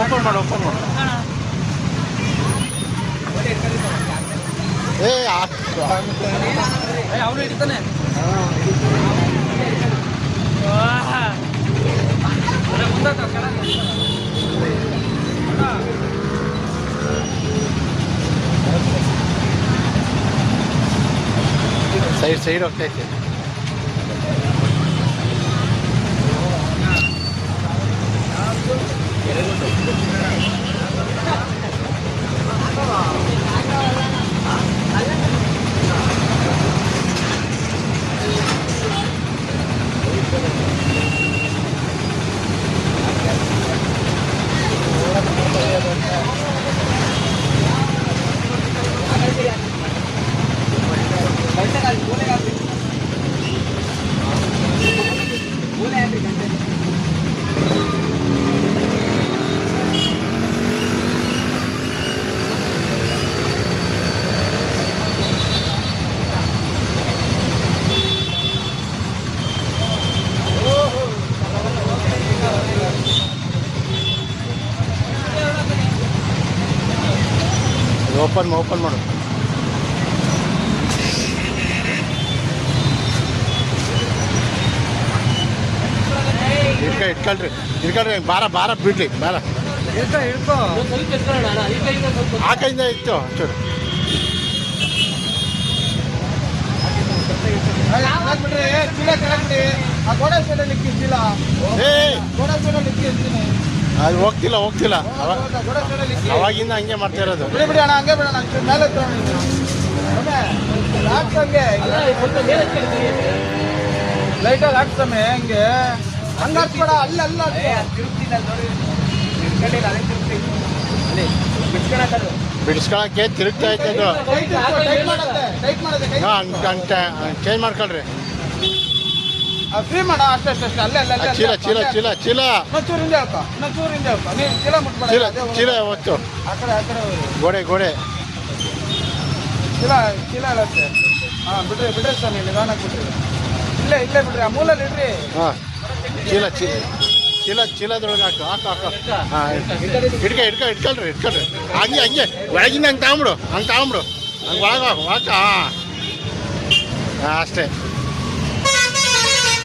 Open ಮಾಡು ಅವನು ಹಿಡಿತಾನೆ side ಹೋಗ್ತೈತೆ. Open ಮಾಡು. ಇಟ್ಕೊಳ್ರಿ ಬಾರ ಬಿಡ್ಲಿ ಬಾರ ಹಿಡ್ಕೊ ಆ ಕೈಯಿಂದ ಇತ್ತು ಚೂರು. ಅದು ಹೋಗ್ತಿಲ್ಲ ಅವಾಗಿಂದ ಹಂಗೆ ಮಾಡ್ತಾ ಇರೋದು. ಬಿಡಿ ಅಣ್ಣ, ಹಂಗೆ ಬಿಡೋಣ. ಮೇಲೆ ಲೈಟಾಗಿ ಹಾಕ್ಸಮೆ ಹಂಗೆ ಹಂಗೆ ಹಾಕ್ಬೇಡ. ಅಲ್ಲ ಬಿಡಿಸ್ಕೊಳಕ್ಕೆ ತಿರುಗ್ತಾ ಐತೆ ಅದು. ಚೇಂಜ್ ಮಾಡ್ಕೊಳ್ರಿ. ಫ್ರೀ ಮಾಡ ಅಷ್ಟೇ. ಚೀಲ ಚೂರಿಂದ ಹೇಳ್ಕೊ. ನೀವು ಚೀಲ ಮುಟ್ಬೇಡ. ಚೀಲ ಹೊತ್ತು ಆ ಕಡೆ ಗೋಡೆ ಚೀಲ ಹೇಳತ್ತೆ. ಹಾಂ ಬಿಡ್ರಿ ಸರ್, ನೀವು ನಿಧಾನಕ್ಕೆ ಬಿಡ್ರಿ. ಇಲ್ಲೇ ಬಿಡ್ರಿ, ಆ ಮೂಲಲ್ಲಿ ಇಡ್ರಿ. ಹಾಂ ಚೀಲದೊಳಗೆ ಹಾಕು. ಹಾಂ ಇಟ್ಕೊಳ್ರಿ. ಹಂಗೆ ಒಳಗಿಂದ ಹಂಗೆ ತಗೊಂಬಿಡು. ಹಂಗೆ ಒಳಗೆ ಹಾಕ. ಹಾಂ ಅಷ್ಟೇ.